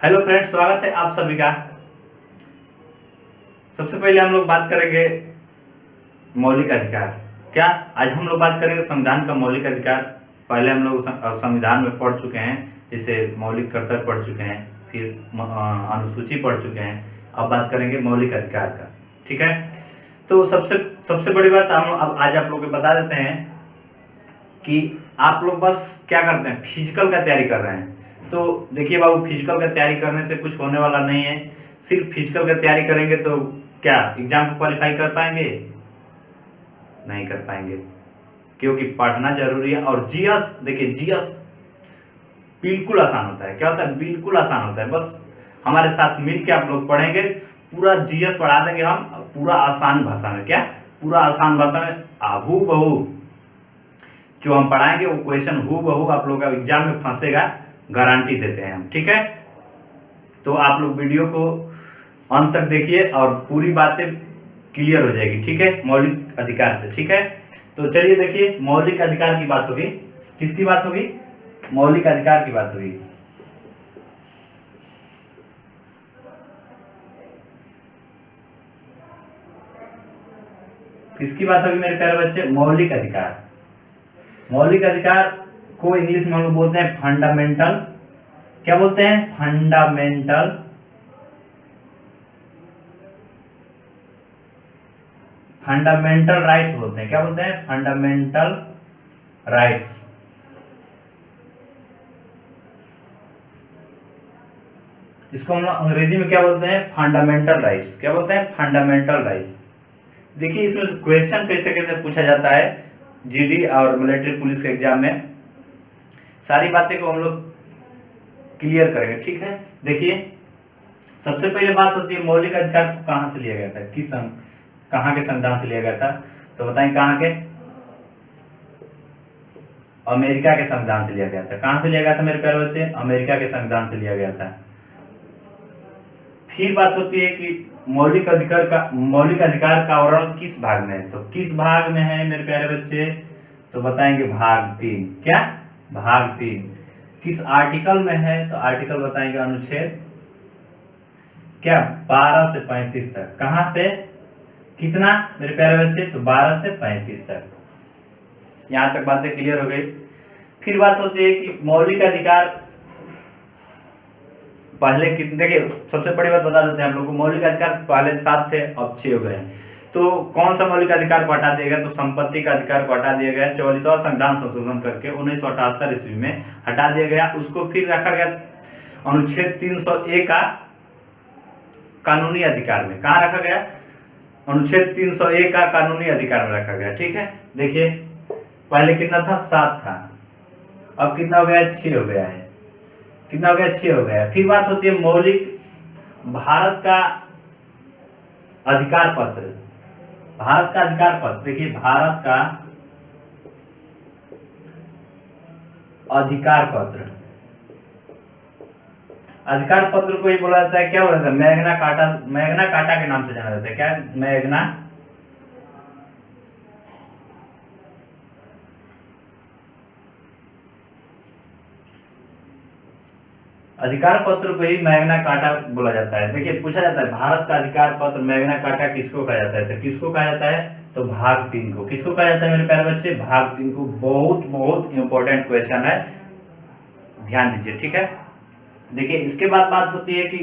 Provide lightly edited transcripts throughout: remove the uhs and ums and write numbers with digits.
Hello friends, स्वागत है आप सभी का। सबसे पहले हम लोग बात करेंगे मौलिक अधिकार। क्या आज हम लोग बात करेंगे संविधान का मौलिक अधिकार। पहले हम लोग संविधान में पढ़ चुके हैं, जैसे मौलिक कर्तव्य पढ़ चुके हैं, फिर अनुसूची पढ़ चुके हैं। अब बात करेंगे मौलिक अधिकार का। ठीक है, तो सबसे सबसे बड़ी बात हम अब आज आप लोग को बता देते हैं कि आप लोग बस क्या करते हैं, फिजिकल का तैयारी कर रहे हैं। तो देखिए बाबू, फिजिकल का तैयारी करने से कुछ होने वाला नहीं है। सिर्फ फिजिकल का तैयारी करेंगे तो क्या एग्जाम को क्वालिफाई कर पाएंगे? नहीं कर पाएंगे, क्योंकि पढ़ना जरूरी है। और जीएस, देखिए जीएस बिल्कुल आसान होता है। क्या होता है? बिल्कुल आसान होता है। बस हमारे साथ मिल के आप लोग पढ़ेंगे, पूरा जीएस पढ़ा देंगे हम, पूरा आसान भाषा में। क्या पूरा आसान भाषा में हू बहू जो हम पढ़ाएंगे वो क्वेश्चन हू बहू आप लोग का एग्जाम में फंसेगा, गारंटी देते हैं हम। ठीक है, तो आप लोग वीडियो को अंत तक देखिए और पूरी बातें क्लियर हो जाएगी। ठीक है, मौलिक अधिकार से। ठीक है, तो चलिए देखिए, मौलिक अधिकार की बात होगी। किसकी बात होगी? मौलिक अधिकार की बात होगी। किसकी बात होगी मेरे प्यारे बच्चे? मौलिक अधिकार। मौलिक अधिकार को इंग्लिश में हम लोग बोलते हैं फंडामेंटल। क्या बोलते हैं? फंडामेंटल फंडामेंटल राइट्स बोलते हैं। क्या बोलते हैं? Fundamental rights. इसको हम लोग अंग्रेजी में क्या बोलते हैं? Fundamental rights. क्या बोलते हैं? Fundamental rights. देखिए इसमें क्वेश्चन कैसे कैसे पूछा जाता है जीडी और मिलिट्री पुलिस के एग्जाम में, सारी बातें को हम लोग क्लियर करेंगे। ठीक है, देखिए सबसे पहले बात होती है मौलिक अधिकार को कहां से लिया गया था, कहां के संविधान से लिया गया था? तो बताएं कहां के? अमेरिका के संविधान से लिया गया था। कहां से लिया गया था मेरे प्यारे बच्चे? अमेरिका के संविधान से लिया गया था। फिर बात होती है कि मौलिक अधिकार का आवरण किस भाग में है? तो किस भाग में है मेरे प्यारे बच्चे? तो बताएंगे भाग 3। क्या? भाग 3। किस आर्टिकल में है? तो आर्टिकल बताएंगे अनुच्छेद क्या 12 से 35 तक। कहां पे? कितना मेरे प्यारे बच्चे? तो 12 से 35 तक। यहां तक बातें क्लियर हो गई। फिर बात होती है कि मौलिक अधिकार पहले कितने, देखिए सबसे बड़ी बात बता देते हैं हम लोग को, मौलिक अधिकार पहले 7 थे, अब 6 हो गए। तो कौन सा मौलिक अधिकार को हटा दिया गया? तो संपत्ति का अधिकार को हटा दिया गया। 44वां संविधान संशोधन करके 1978 ईस्वी में हटा दिया गया। उसको फिर रखा गया अनुच्छेद 301 का कानूनी अधिकार में। कहाँ रखा गया? अनुच्छेद 301 का कानूनी अधिकार में रखा गया। ठीक है, देखिए पहले कितना था? 7 था, अब कितना हो गया? 6 हो गया है। कितना हो गया? 6 हो गया। फिर बात होती है मौलिक भारत का अधिकार पत्र। भारत का अधिकार पत्र, देखिए भारत का अधिकार पत्र, अधिकार पत्र को ही बोला जाता है, क्या बोला जाता है? मैग्ना कार्टा के नाम से जाना जाता है। क्या? मैग्ना अधिकार पत्र को ही मैग्ना कार्टा बोला जाता है। देखिए पूछा जाता है भारत का अधिकार पत्र मैग्ना कार्टा किसको कहा जाता है? तो किसको कहा जाता है? तो भाग 3 को। किसको कहा जाता है मेरे प्यारे बच्चे? भाग 3 को। बहुत बहुत इंपॉर्टेंट क्वेश्चन है, ध्यान दीजिए। ठीक है, देखिए इसके बाद बात होती है कि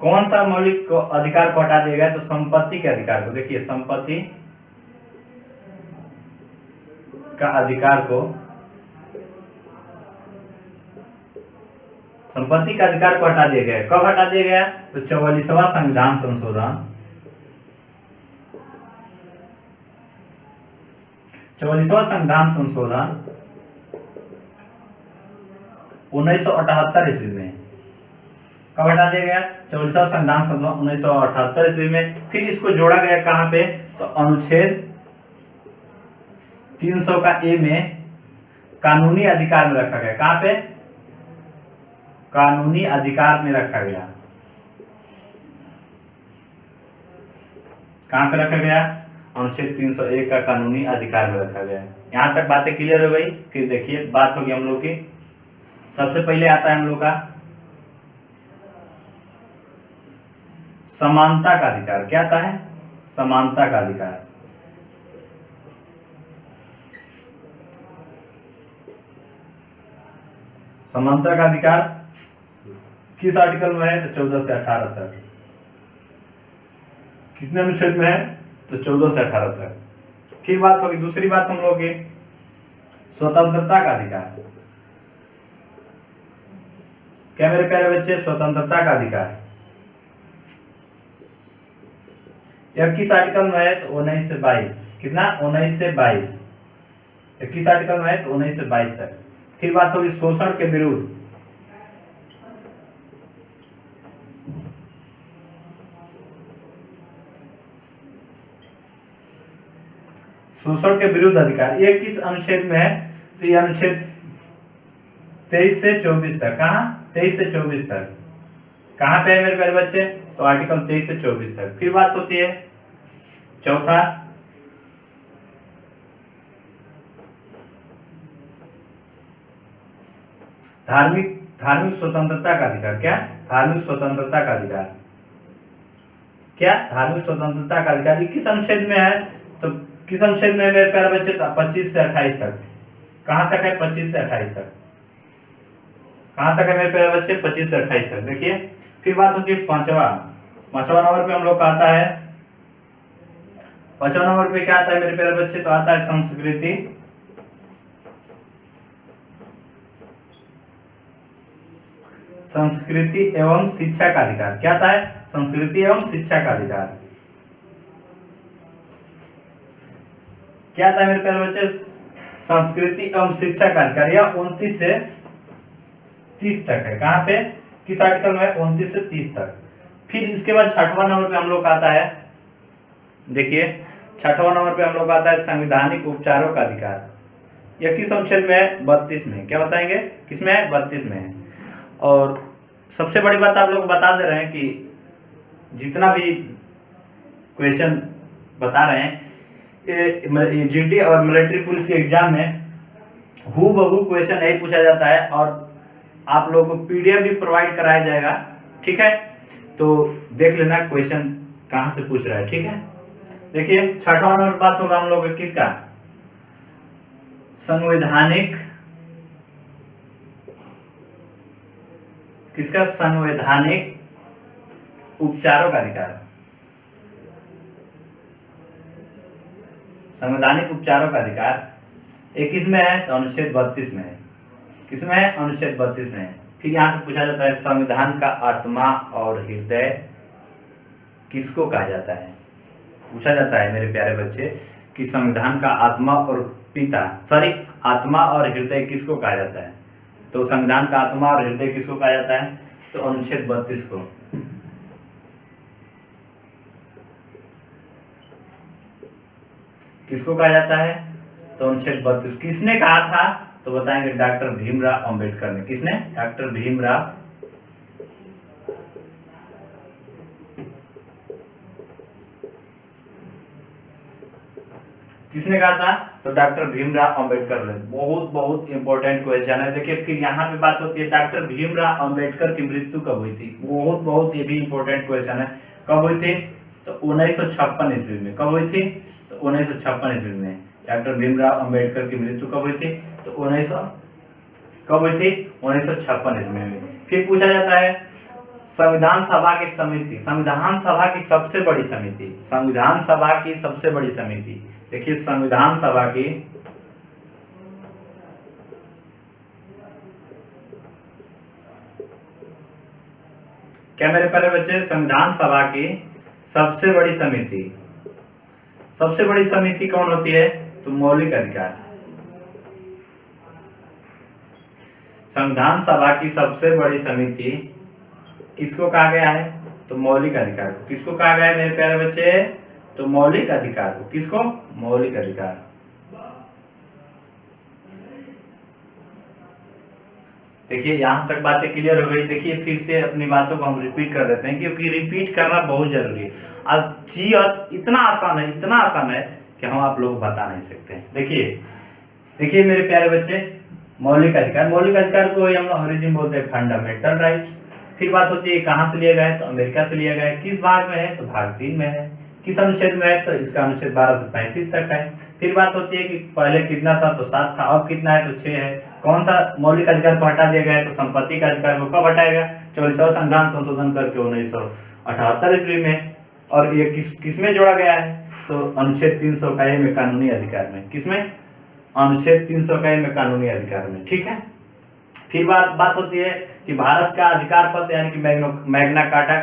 कौन सा मौलिक अधिकार को हटा दिया गया? तो संपत्ति के अधिकार को। देखिए संपत्ति का अधिकार को, संपत्ति का अधिकार को हटा दिया गया। कब हटा दिया गया? तो 44वां संविधान संशोधन, 44वां संविधान संशोधन 1978 ईस्वी में। कब हटा दिया गया? 44वां संविधान संशोधन 1978 ईस्वी में। फिर इसको जोड़ा गया कहां पे? तो अनुच्छेद 300 का ए में कानूनी अधिकार में रखा गया। कहां पे? कानूनी अधिकार में रखा गया। कहां पे रखा गया? अनुच्छेद 301 का कानूनी अधिकार में रखा गया। यहां तक बातें क्लियर हो गई। फिर देखिए बात होगी हम लोग की, सबसे पहले आता है हम लोग का समानता का अधिकार। क्या आता है? समानता का अधिकार। समानता का अधिकार किस आर्टिकल में है? तो 14 से 18 तक। कितने अनुच्छेद में है? तो 14 से 18 तक। फिर बात होगी, दूसरी बात हम लोग की स्वतंत्रता का अधिकार। क्या मेरे प्यारे बच्चे? स्वतंत्रता का अधिकार यह किस आर्टिकल में है? तो 19 से 22। कितना? 19 से 22। किस आर्टिकल में है? तो 19 से 22 तक। फिर बात होगी शोषण के विरुद्ध। शोषण के विरुद्ध अधिकार ये किस अनुच्छेद में है? तो ये अनुच्छेद 23 से 24 तक। कहाँ? 23 से 24 तक। कहाँ पे है मेरे प्यारे बच्चे? तो आर्टिकल 23 से 24 तक। फिर बात होती है चौथा, धार्मिक स्वतंत्रता का अधिकार। क्या? धार्मिक स्वतंत्रता का अधिकार। क्या? धार्मिक स्वतंत्रता का अधिकार ये किस अनुच्छेद में है? तो किस अनुच्छेद में है मेरे प्यारे बच्चे? 25 से 28 तक। कहाँ तक है? 25 से 28 तक। कहाँ तक है मेरे प्यारे बच्चे? 25 से 28 तक। देखिए फिर बात होती है पांचवा नंबर पे हम लोग का आता है। पांचवा नंबर पे क्या आता है मेरे प्यारे बच्चे? तो आता है संस्कृति एवं शिक्षा का अधिकार। क्या आता है? संस्कृति एवं शिक्षा का अधिकार। क्या आता है मेरे प्यारे बच्चे? संस्कृति एवं शिक्षा का अधिकार। यह 29 से 30 तक है। कहाँ पे? किस आर्टिकल में? 29 से 30 तक। फिर इसके बाद छठवां नंबर पे हम लोग का आता है, देखिए छठवां नंबर पे हम लोग का आता है संवैधानिक उपचारों का अधिकार। यह किस अनुच्छेद में है? 32 में। क्या बताएंगे? किसमें है? 32 में है। और सबसे बड़ी बात आप लोग बता दे रहे हैं कि जितना भी क्वेश्चन बता रहे हैं ये जीडी और मिलिट्री पुलिस के एग्जाम में हूबहू क्वेश्चन यही पूछा जाता है और आप लोगों को पीडीएफ भी प्रोवाइड कराया जाएगा। ठीक है, तो देख लेना क्वेश्चन कहाँ से पूछ रहा है। ठीक है, देखिए छठा नंबर बात होगा हम लोग किसका? संवैधानिक, किसका? संवैधानिक उपचारों का अधिकार। संवैधानिक उपचारों का अधिकार एक किसमें है? तो अनुच्छेद 32 में है। किसमें है? अनुच्छेद 32 में है। फिर यहाँ से पूछा जाता है संविधान का आत्मा और हृदय किसको कहा जाता है? पूछा जाता है मेरे प्यारे बच्चे कि संविधान का आत्मा और आत्मा और हृदय किसको कहा जाता है? तो संविधान का आत्मा और हृदय किसको कहा जाता है? तो अनुच्छेद 32 को। किसको कहा जाता है? तो अनुच्छेद 32। किसने कहा था? तो बताएंगे डॉक्टर भीमराव अंबेडकर ने। किसने? डॉक्टर भीमराव किसने कहा था? तो डॉक्टर भीमराव अंबेडकर ने। बहुत इंपॉर्टेंट क्वेश्चन है। देखिए फिर यहाँ पे बात होती है डॉक्टर भीमराव अंबेडकर की मृत्यु कब हुई थी? बहुत ये भी इंपॉर्टेंट क्वेश्चन है। कब हुई थी? तो 1956 ईस्वी में। कब हुई थी? तो 1956 ईस्वी में डॉक्टर भीमराव अंबेडकर की मृत्यु कब हुई थी? तो 1956 ईस्वी में। फिर पूछा जाता है संविधान सभा की समिति, संविधान सभा की सबसे बड़ी समिति, संविधान सभा की सबसे बड़ी समिति। देखिए संविधान सभा की क्या मेरे प्यारे बच्चे? संविधान सभा की सबसे बड़ी समिति, सबसे बड़ी समिति कौन होती है? तो मौलिक अधिकार। संविधान सभा की सबसे बड़ी समिति किसको कहा गया है? तो मौलिक अधिकार को। किसको कहा गया है मेरे प्यारे बच्चे? तो मौलिक अधिकार को। किसको? मौलिक अधिकार। देखिए यहां तक बातें क्लियर हो गई। देखिए फिर से अपनी बातों को हम रिपीट कर देते हैं क्योंकि रिपीट करना बहुत जरूरी है। आज जीएस इतना आसान है, इतना आसान है कि हम आप लोग बता नहीं सकते। देखिए मेरे प्यारे बच्चे, मौलिक अधिकार, मौलिक अधिकार को हम लोग अंग्रेजी में बोलते हैं फंडामेंटल राइट्स। फिर बात होती है कहाँ से लिया गया है, तो अमेरिका से लिया गया है। किस भाग में है, तो भाग 3 में है। किस अनुच्छेद में है, तो इसका अनुच्छेद 12 से 35 तक है। फिर बात होती है कि पहले कितना था, तो 7 था, अब कितना है, तो 6 है। कौन सा मौलिक अधिकार को हटा दिया गया है, तो संपत्ति का अधिकार को कब हटाएगा, 44वां संविधान संशोधन करके 1978 ईस्वी में। और ये किस में जोड़ा गया है, तो अनुच्छेद 300 का में कानूनी अधिकार में। किसमें, अनुच्छेद 300 का में कानूनी अधिकार में, ठीक है। फिर बात होती है कि भारत का अधिकार पत्र यानी कि मैग्ना कार्टा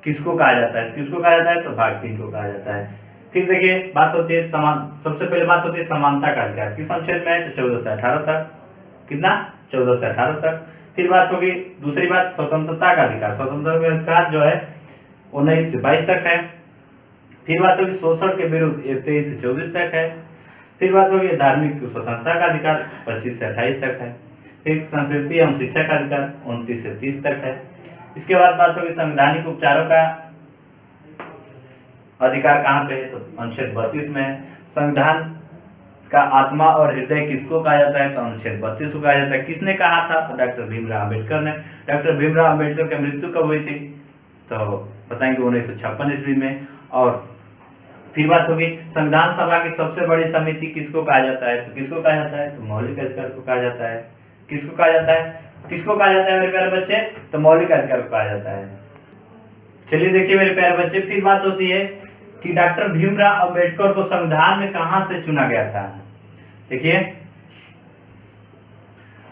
किसको कहा जाता है, किसको कहा जाता है, तो भाग 3 को कहा जाता है। फिर देखिए बात होती है सबसे पहले बात होती है समानता का अधिकार, किस अनुच्छेद में है, तो 14 से 18 तक। कितना, 14 से 18 तक। फिर बात होगी दूसरी बात स्वतंत्रता का अधिकार, स्वतंत्रता का अधिकार जो है 19 से 22 तक है। फिर बात होगी शोषण के विरुद्ध 23 से 24 तक है। फिर बात होगी धार्मिक स्वतंत्रता का अधिकार 25 से 28 तक है। फिर संस्कृति एवं शिक्षा का अधिकार 29 से 30 तक है। इसके बाद बात होगी संवैधानिक उपचारों का अधिकार कहाँ पे है, तो अनुच्छेद 32 में है। संविधान का आत्मा और हृदय किसको कहा जाता है, तो अनुच्छेद 32 को कहा जाता है। किसने कहा था, तो डॉक्टर भीमराव अम्बेडकर ने। डॉक्टर भीमराव अम्बेडकर की मृत्यु कब हुई थी, तो बताएंगे 1956 ईस्वी में। और फिर बात होगी संविधान सभा की सबसे बड़ी समिति किसको कहा जाता है, तो किसको कहा जाता है, तो मौलिक अधिकार को कहा जाता है। किसको कहा जाता है, किसको कहा जाता है मेरे प्यारे बच्चे, तो मौलिक अधिकार को कहा जाता है। चलिए देखिए मेरे प्यारे बच्चे, फिर बात होती है कि डॉक्टर भीमराव अंबेडकर को संविधान में कहां से चुना गया था। देखिए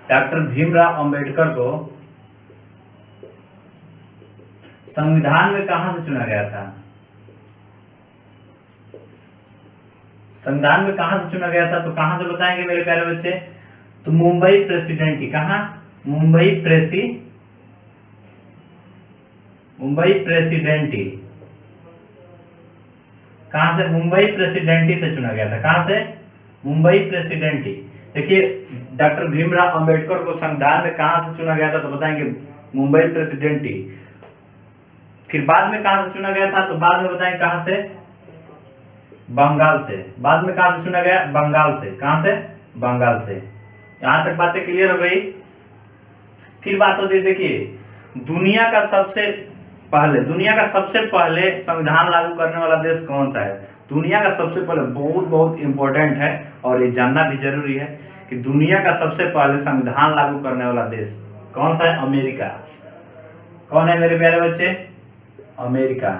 डॉक्टर भीमराव अंबेडकर को संविधान में कहां से चुना गया था, संविधान में कहां से चुना गया था, तो कहां से बताएंगे मेरे प्यारे बच्चे, तो मुंबई प्रेसिडेंटी। कहां, मुंबई प्रेसिडेंटी। कहां से, मुंबई प्रेसिडेंटी से चुना गया था। कहां से, मुंबई प्रेसिडेंटी। देखिए डॉक्टर भीमराव अंबेडकर को संविधान में कहां से चुना गया था, तो बताएंगे मुंबई प्रेसिडेंटी। फिर बाद में कहां से चुना गया था, तो बाद में बताएंगे कहां से, बंगाल से। बाद में कहां से चुना गया, बंगाल से। कहां से, बंगाल से। यहां तक बातें क्लियर हो गई। फिर बात होती है देखिए दुनिया का सबसे पहले संविधान लागू करने वाला देश कौन सा है। दुनिया का सबसे पहले, बहुत इंपॉर्टेंट है और ये जानना भी जरूरी है कि दुनिया का सबसे पहले संविधान लागू करने वाला देश कौन सा है, अमेरिका। कौन है मेरे प्यारे बच्चे, अमेरिका।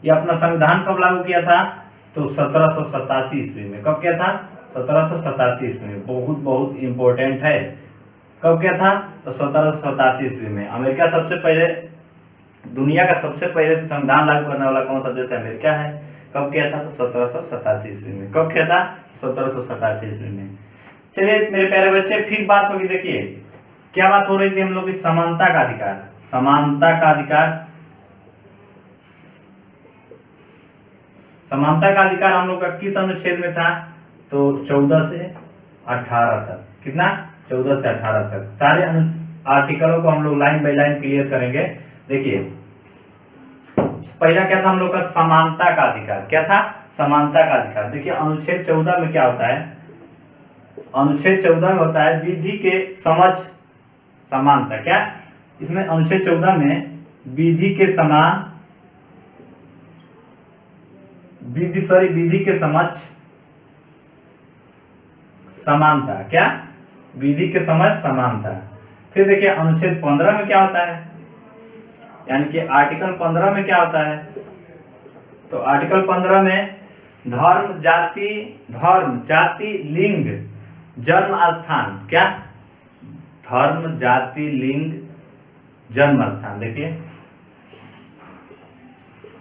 ये अपना संविधान कब लागू किया था, तो 1787 ईस्वी में। कब किया था, 1787 ईस्वी में। बहुत इंपॉर्टेंट है। कब किया था, तो 1787 ईस्वी में। अमेरिका सबसे पहले, दुनिया का सबसे पहले संविधान लागू करने वाला कौन सा देश है, अमेरिका है। कब किया था, तो 1787 ईस्वी में। कब किया था, 1787 ईस्वी में। चलिए मेरे प्यारे बच्चे, फिर बात होगी देखिए क्या बात हो रही थी हम लोग की, समानता का अधिकार। समानता का अधिकार हम लोग का किस अनुच्छेद में था, तो 14 से 18 तक। कितना, 14 से 18 तक। सारे आर्टिकलों को हम लोग लाइन बाय लाइन क्लियर करेंगे। देखिए पहला क्या था हम लोग का, समानता का अधिकार। क्या था, समानता का अधिकार। देखिए अनुच्छेद 14 में क्या होता है, अनुच्छेद 14 में होता है विधि के समक्ष समानता। क्या, इसमें अनुच्छेद 14 में विधि के समक्ष समानता। क्या, विधि के समक्ष समानता। फिर देखिए अनुच्छेद 15 में क्या होता है, यानी कि आर्टिकल 15 में क्या होता है, तो आर्टिकल 15 में धर्म जाति लिंग जन्म स्थान। क्या, धर्म जाति लिंग जन्म स्थान। देखिए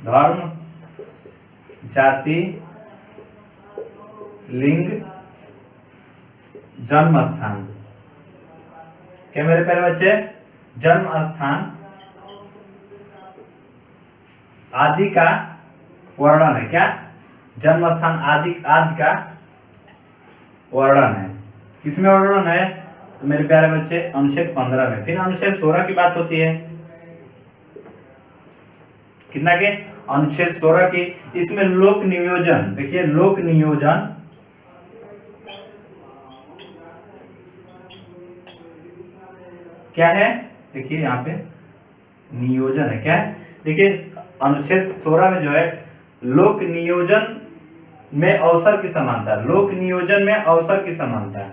धर्म जाति लिंग जन्म स्थान। क्या मेरे प्यारे बच्चे, जन्म स्थान आदि का वर्णन है। क्या, जन्म स्थान आदि का वर्णन है। किसमें वर्णन है, तो मेरे प्यारे बच्चे अनुच्छेद 15 में। फिर अनुच्छेद 16 की बात होती है, कितना के, अनुच्छेद 16 की। इसमें लोक नियोजन। देखिए लोक नियोजन क्या है, देखिए यहाँ पे नियोजन है। क्या है? देखिए अनुच्छेद 16 में जो है लोक नियोजन में अवसर की समानता, लोक नियोजन में अवसर की समानता।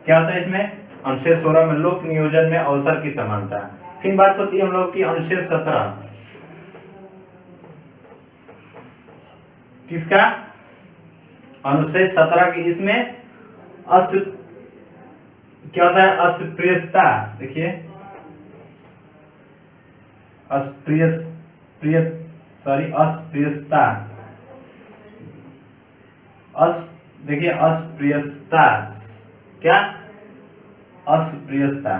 क्या होता है इसमें? अनुच्छेद 16 में लोक नियोजन में अवसर की समानता। फिर बात होती है हम लोग की अनुच्छेद 17, किसका? अनुच्छेद 17 की। इसमें क्या होता है? अस्पृश्यता। देखिए अस्पृश्यता। देखिए अस्पृश्यता, क्या? अस्पृश्यता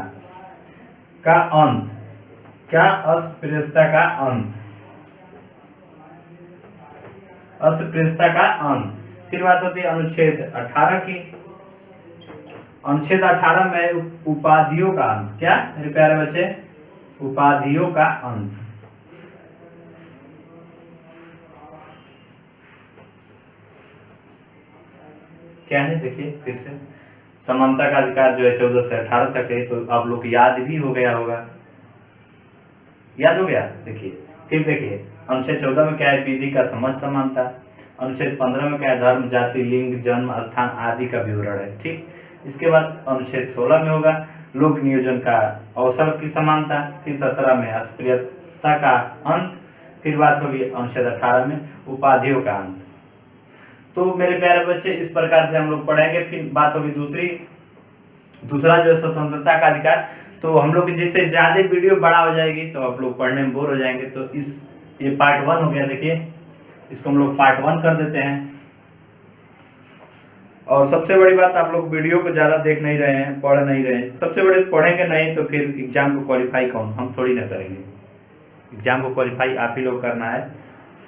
का अंत। क्या? अस्पृश्यता का अंत, अस्पृश्यता का अंत। फिर बात होती है अनुच्छेद 18 की। अनुच्छेद 18 में उपाधियों का अंत। क्या मेरे प्यारे बच्चे? उपाधियों का अंत। क्या है? देखिए फिर से समानता का अधिकार जो है 14 से 18 तक है, तो आप लोग याद भी हो गया होगा। याद हो गया? देखिए फिर देखिए अनुच्छेद 14 में क्या है? विधि का समझ समानता। अनुच्छेद 15 में क्या है? धर्म, जाति, लिंग, जन्म स्थान आदि का विवरण है। ठीक। इसके बाद अनुच्छेद 16 में होगा लोक नियोजन का अवसर की समानता। फिर 17 में अस्पृश्यता का अंत। फिर बात होगी अनुच्छेद 18 में उपाधियों का अंत। तो मेरे प्यारे बच्चे इस प्रकार से हम लोग पढ़ेंगे। फिर बात होगी दूसरा जो है स्वतंत्रता का अधिकार। तो हम लोग जिससे ज्यादा वीडियो बड़ा हो जाएगी तो आप लोग पढ़ने में बोर हो जाएंगे। तो ये पार्ट 1 हो गया। देखिए इसको हम लोग पार्ट 1 कर देते हैं। और सबसे बड़ी बात, आप लोग वीडियो को ज्यादा देख नहीं रहे हैं, पढ़ नहीं रहे हैं। सबसे बड़े पढ़ेंगे नहीं तो फिर एग्जाम को क्वालिफाई कौन? हम थोड़ी ना करेंगे। एग्जाम को क्वालिफाई आप ही लोग करना है।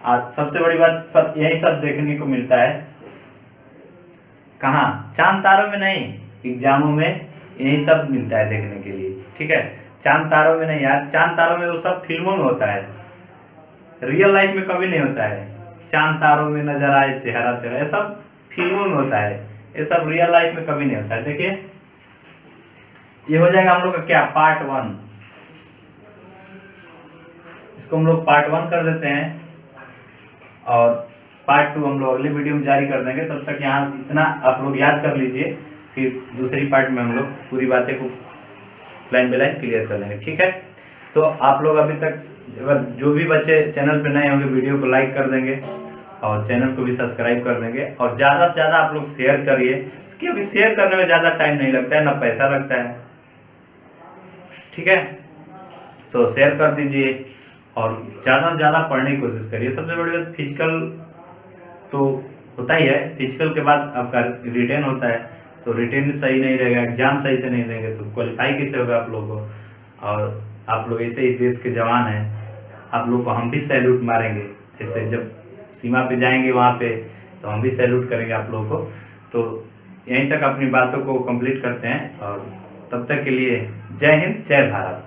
आज सबसे बड़ी बात यही सब देखने को मिलता है। कहाँ? चांद तारों में नहीं, एग्जामों में यही सब मिलता है देखने के लिए। ठीक है? चांद तारों में नहीं यार, चांद तारों में वो सब फिल्मों में होता है, रियल लाइफ में कभी नहीं होता है। चांद तारों में नजर आए चेहरा तेरा, ये सब फिल्मों में होता है, ये सब रियल लाइफ में कभी नहीं होता है। देखिए ये हो जाएगा हम लोग का क्या? पार्ट 1। इसको हम लोग पार्ट 1 कर देते हैं और पार्ट 2 हम लोग अगले वीडियो में जारी कर देंगे। तब तक यहाँ इतना आप लोग याद कर लीजिए, फिर दूसरी पार्ट में हम लोग पूरी बातें को लाइन बाय लाइन क्लियर कर लेंगे। ठीक है? तो आप लोग अभी तक अगर जो भी बच्चे चैनल पे नए होंगे वीडियो को लाइक कर देंगे और चैनल को भी सब्सक्राइब कर देंगे और ज़्यादा से ज़्यादा आप लोग शेयर करिए, क्योंकि शेयर करने में ज़्यादा टाइम नहीं लगता है, ना पैसा लगता है। ठीक है? तो शेयर कर दीजिए और ज़्यादा से ज़्यादा पढ़ने की कोशिश करिए। सबसे बड़ी बात, फिजिकल तो होता ही है, फिजिकल के बाद आपका रिटेन होता है, तो रिटेन सही नहीं रहेगा, एग्जाम सही से नहीं देंगे तो क्वालिफाई कैसे होगा आप लोगों को। और आप लोग ऐसे ही देश के जवान हैं, आप लोग को हम भी सैल्यूट मारेंगे। ऐसे जब सीमा पे जाएंगे वहाँ पे तो हम भी सैल्यूट करेंगे आप लोगों को। तो यहीं तक अपनी बातों को कंप्लीट करते हैं और तब तक के लिए जय हिंद, जय भारत।